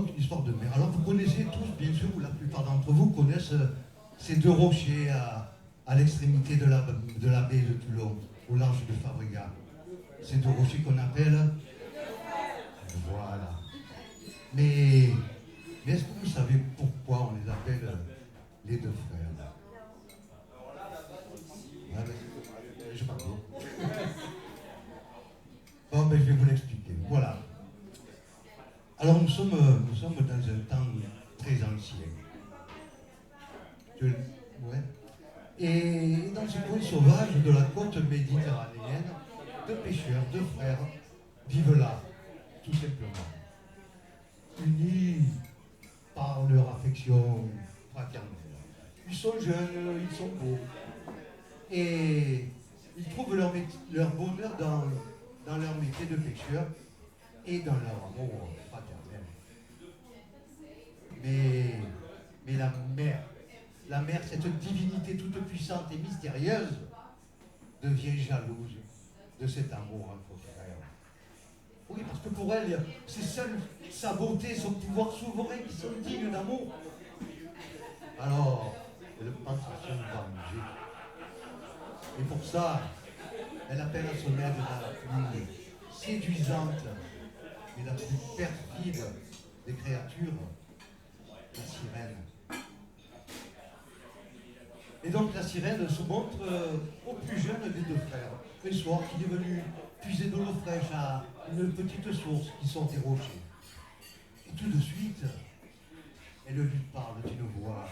raconte une histoire de mer. Alors vous connaissez tous, bien sûr, ou la plupart d'entre vous connaissent ces deux rochers à l'extrémité de la baie de Toulon, au large de Fabregat. Ces deux rochers qu'on appelle... Voilà. Mais est-ce que vous savez pourquoi on les appelle les deux frères? Ah, je parle. Bon, ben, je vais vous l'expliquer. Voilà. Alors nous sommes dans un temps très ancien. Ouais. Et dans ce coin sauvage de la côte méditerranéenne, deux pêcheurs, deux frères, vivent là, tout simplement. Unis par leur affection fraternelle. Ils sont jeunes, ils sont beaux. Et ils trouvent leur bonheur dans leur métier de pêcheur et dans leur amour fraternel. Mais la mer, cette divinité toute puissante et mystérieuse, devient jalouse de cet amour entre frères. Oui, parce que pour elle, c'est seule sa beauté, son pouvoir souverain qui sont dignes d'amour. Alors, elle pense à son danger. Et pour ça, elle appelle à son aide la plus séduisante et la plus perfide des créatures, la sirène. Et donc la sirène se montre au plus jeune des deux frères, un soir qu'il est venu puiser de l'eau fraîche à une petite source qui sort des rochers. Et tout de suite, elle lui parle d'une voix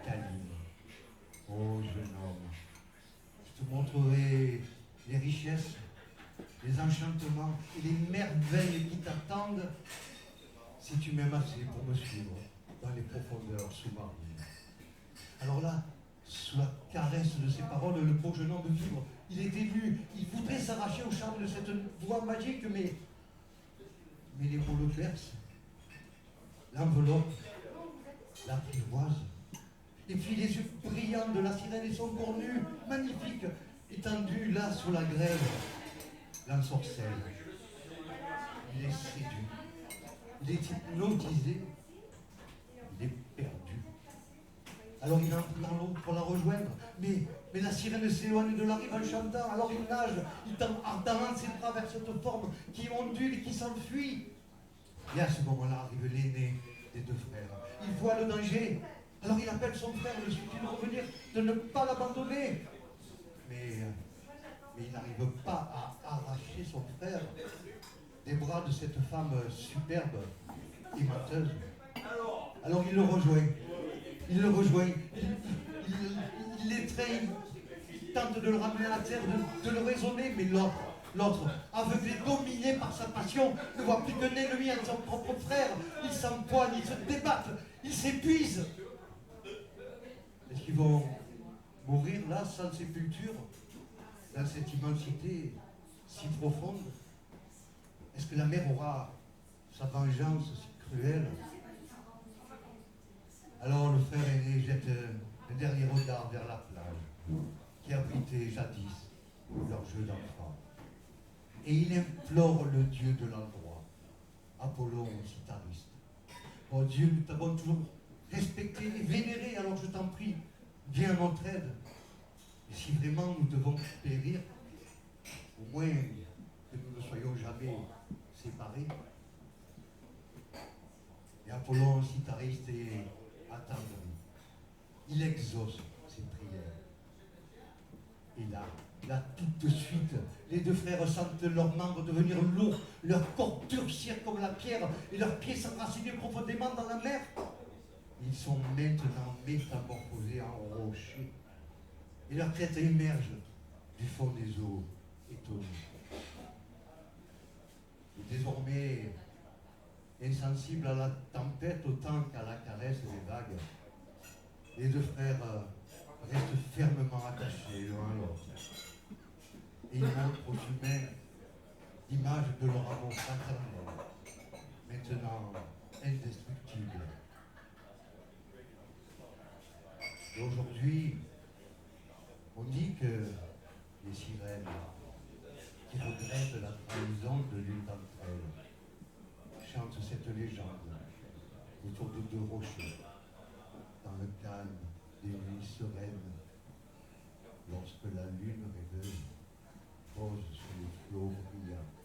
câline. Oh jeune homme, je te montrerai les richesses, les enchantements et les merveilles qui t'attendent si tu m'aimes assez pour me suivre dans les profondeurs sous-marines. Alors là, sous la caresse de ses paroles, le beau jeune homme vibre. Il est ému, il voudrait s'arracher au charme de cette voix magique, mais les mots le percent, l'enveloppe, l'apprivoise. Et puis les yeux brillants de la sirène et son corps nu, magnifique, étendu là sous la grève, l'ensorcelle. Il est séduit, il est hypnotisé, il est perdu. Alors il entre dans l'eau pour la rejoindre, mais la sirène s'éloigne de la rive en chantant. Alors il nage, il tend ardemment ses bras vers cette forme qui ondule et qui s'enfuit. Et à ce moment-là arrive l'aîné des deux frères. Il voit le danger. Alors il appelle son frère, le supplie de revenir, de ne pas l'abandonner. Mais il n'arrive pas à arracher son frère des bras de cette femme superbe et menteuse. Alors il le rejoint. Il l'étreint, il tente de le ramener à la terre, de le raisonner, mais l'autre, aveuglé, dominé par sa passion, ne voit plus qu'un ennemi à son propre frère. Ils s'empoignent, ils se débattent, ils s'épuisent. Est-ce qu'ils vont mourir là, sans sépulture, dans cette immensité si profonde? Est-ce que la mer aura sa vengeance si cruelle? Alors le frère aîné jette le dernier regard vers la plage qui abritait jadis leur jeu d'enfant. Et il implore le Dieu de l'endroit, Apollon Citariste. Oh Dieu, nous t'avons toujours respecté et vénéré, alors je t'en prie, viens à notre aide. Et si vraiment nous devons périr, au moins que nous ne soyons jamais séparés. Et Apollon Citariste est attendri. Il exauce ses prières. Et là, tout de suite, les deux frères sentent leurs membres devenir lourds, leur corps durcir comme la pierre, et leurs pieds s'enraciner profondément dans la mer. Ils sont maintenant métamorphosés en rochers, et leur tête émerge du fond des eaux étonnées. Et désormais, insensibles à la tempête autant qu'à la caresse des vagues, les deux frères restent fermement attachés l'un à l'autre. Et ils montrent aux humains l'image de leur amour fraternel, maintenant indestructible. Et aujourd'hui, on dit que les sirènes qui regrettent la trahison de l'une d'entre elles chantent cette légende autour de deux rochers, dans le calme des nuits sereines, lorsque la lune rêveuse pose sur les flots brillants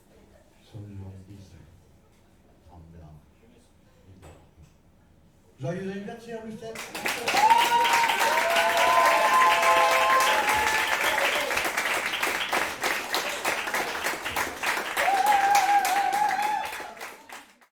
son long dessin, tremblant. Joyeux anniversaire, Lucette!